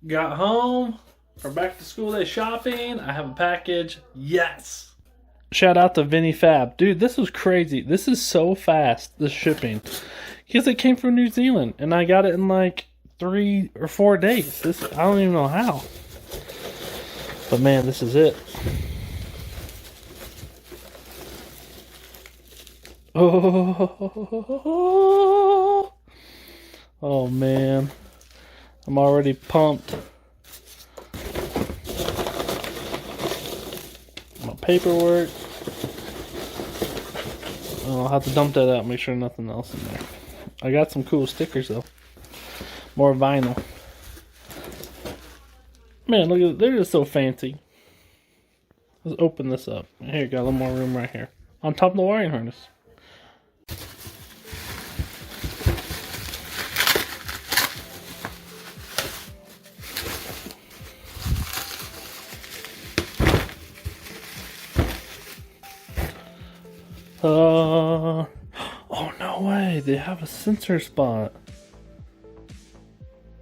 Got home for back to school day shopping. I have a package. Yes. Shout out to Vinny FAB. Dude, this was crazy. This is so fast, this shipping. Because it came from New Zealand and I got it in like 3 or 4 days. I don't even know how. But man, this is it. Oh man. I'm already pumped. My paperwork. I'll have to dump that out, make sure nothing else in there. I got some cool stickers though. More vinyl. Man, look at it. They're just so fancy. Let's open this up. Here, got a little more room right here. On top of the wiring harness. Oh no way, they have a sensor spot.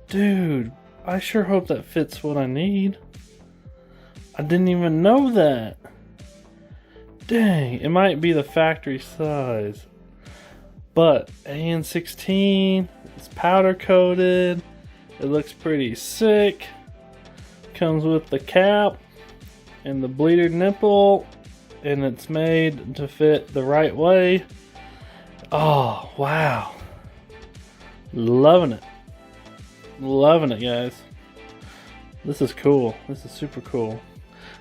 Dude, I sure hope that fits what I need. I didn't even know that. Dang, it might be the factory size. But AN16, it's powder coated. It looks pretty sick. Comes with the cap and the bleeder nipple. And it's made to fit the right way. Oh, wow. Loving it. Loving it, guys. This is cool. This is super cool.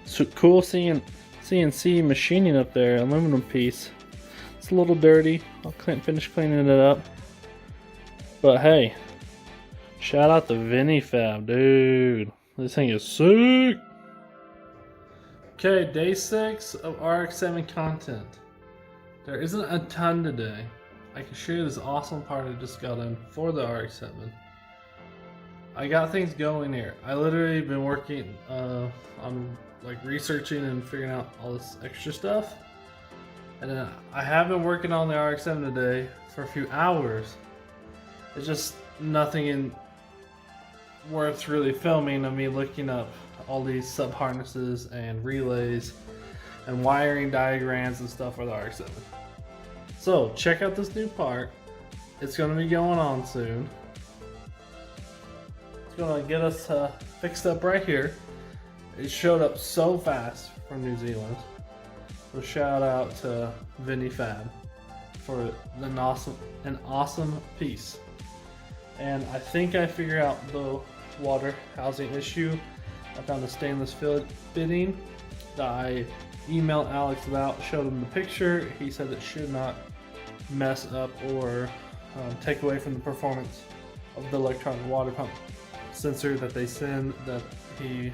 So cool seeing CNC machining up there, aluminum piece. It's a little dirty. I'll finish cleaning it up. But hey, shout out to Vinny FAB, dude. This thing is sick. Okay, day 6 of RX7 content. There isn't a ton today. I can show you this awesome part I just got in for the RX7. I got things going here. I literally been working on like researching and figuring out all this extra stuff. And then I have been working on the RX7 today for a few hours. It's just nothing worth really filming of me looking up all these sub harnesses and relays and wiring diagrams and stuff for the RX7. So check out this new part. It's going to be going on soon. It's going to get us fixed up right here. It showed up so fast from New Zealand. So shout out to Vinny FAB for an awesome piece. And I think I figured out the water housing issue. I found a stainless fitting that I emailed Alex about, showed him the picture. He said it should not mess up or take away from the performance of the electronic water pump sensor that they send, that he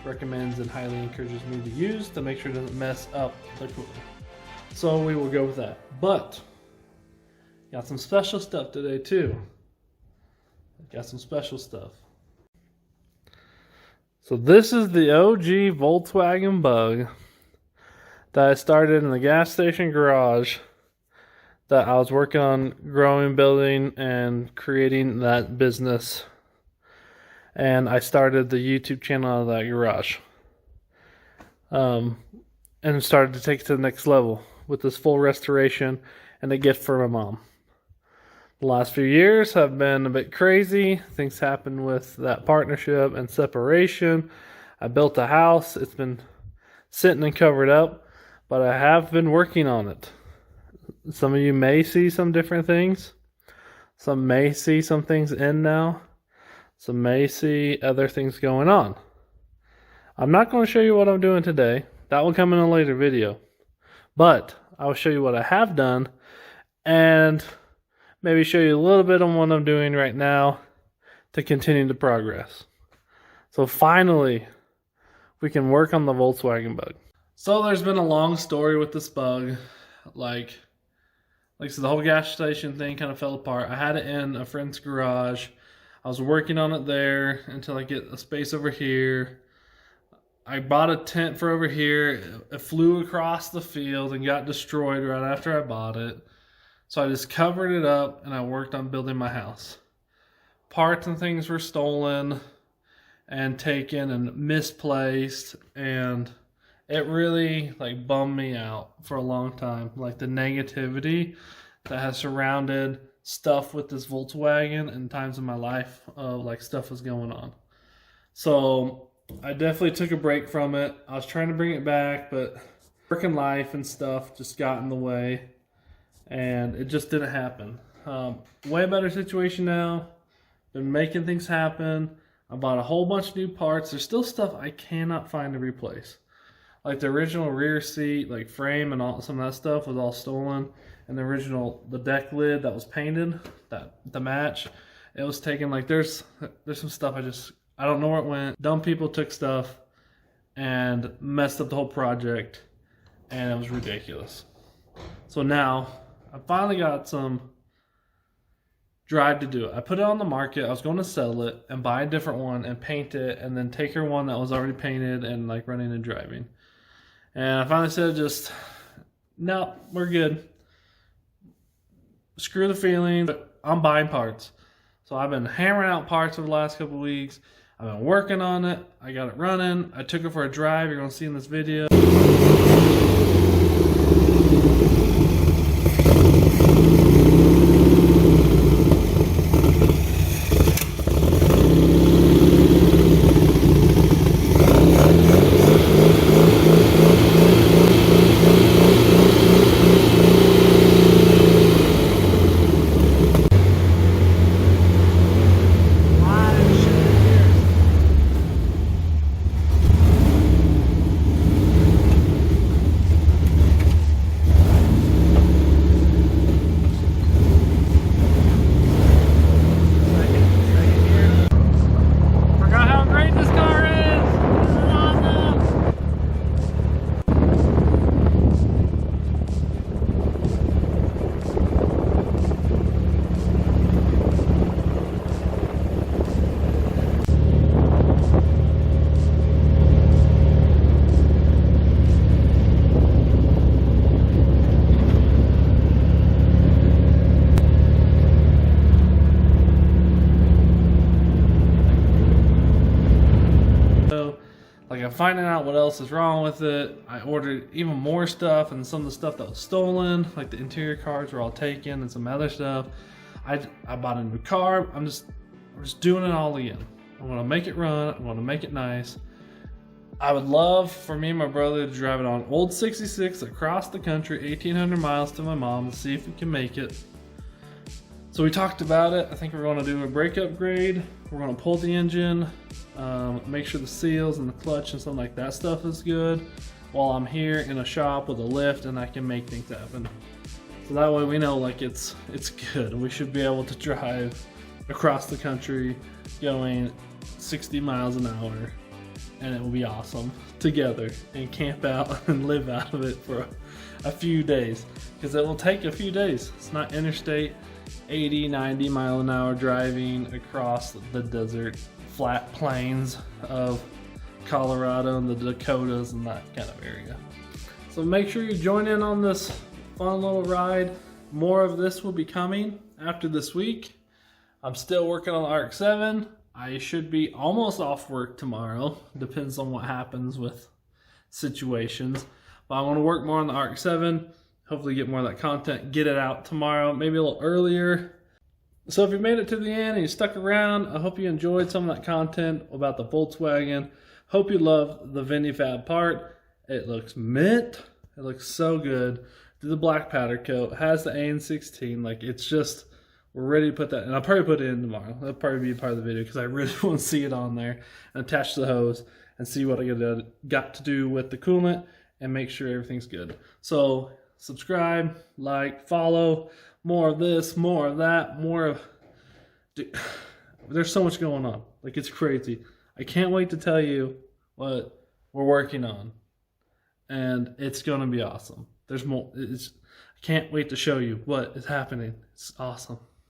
recommends and highly encourages me to use to make sure it doesn't mess up the coolant. So we will go with that. But got some special stuff today too. Got some special stuff. So this is the OG Volkswagen Bug that I started in the gas station garage that I was working on growing, building, and creating that business. And I started the YouTube channel out of that garage. And started to take it to the next level with this full restoration and a gift for my mom. The last few years have been a bit crazy. Things happened with that partnership and separation. I built a house. It's been sitting and covered up, but I have been working on it. Some of you may see some different things. Some may see some things in now. Some may see other things going on. I'm not going to show you what I'm doing today. That will come in a later video. But I will show you what I have done and maybe show you a little bit on what I'm doing right now to continue the progress. So finally, we can work on the Volkswagen Bug. So there's been a long story with this bug. Like I said, the whole gas station thing kind of fell apart. I had it in a friend's garage. I was working on it there until I get a space over here. I bought a tent for over here. It flew across the field and got destroyed right after I bought it. So I just covered it up and I worked on building my house. Parts and things were stolen. and taken and misplaced, and it really like bummed me out for a long time. Like the negativity that has surrounded stuff with this Volkswagen and times in my life of like stuff was going on. So I definitely took a break from it. I was trying to bring it back, but working life and stuff just got in the way, and it just didn't happen. Way better situation now. Been making things happen. I bought a whole bunch of new parts. There's still stuff I cannot find to replace. Like the original rear seat, like frame and all, some of that stuff was all stolen. And the deck lid that was painted, the match, it was taken. Like there's some stuff I don't know where it went. Dumb people took stuff and messed up the whole project, and it was ridiculous. So now I finally got some drive to do it. I put it on the market. I was going to sell it and buy a different one and paint it, and then take her one that was already painted and like running and driving. And I finally said, no, we're good. Screw the feelings. I'm buying parts. So I've been hammering out parts over the last couple weeks. I've been working on it. I got it running. I took it for a drive. You're going to see in this video. Like I'm finding out what else is wrong with it. I ordered even more stuff, and some of the stuff that was stolen, like the interior cards were all taken and some other stuff. I bought a new car. We're just doing it all again. I want to make it run. I want to make it nice. I would love for me and my brother to drive it on old 66 across the country, 1,800 miles to my mom, to see if we can make it. So we talked about it. I think we're going to do a brake upgrade. We're going to pull the engine, make sure the seals and the clutch and something like that stuff is good while I'm here in a shop with a lift, and I can make things happen. So that way we know like it's good. We should be able to drive across the country going 60 miles an hour, and it will be awesome together, and camp out and live out of it for a few days, because it will take a few days. It's not interstate 80, 90 mile an hour driving across the desert, flat plains of Colorado and the Dakotas and that kind of area. So make sure you join in on this fun little ride. More of this will be coming after this week. I'm still working on the RX7. I should be almost off work tomorrow. Depends on what happens with situations. But I want to work more on the RX7. Hopefully get more of that content, get it out tomorrow, maybe a little earlier. So if you made it to the end and you stuck around, I hope you enjoyed some of that content about the Volkswagen. Hope you loved the Vinny FAB part. It looks mint. It looks so good. Did the black powder coat, has the AN16. Like, it's just, we're ready to put that, and I'll probably put it in tomorrow. That'll probably be part of the video because I really want to see it on there and attach to the hose and see what I got to do with the coolant and make sure everything's good. So subscribe, like, follow. More of this, more of that, more of... Dude, there's so much going on. Like, it's crazy. I can't wait to tell you what we're working on. And it's going to be awesome. There's more. I can't wait to show you what is happening. It's awesome.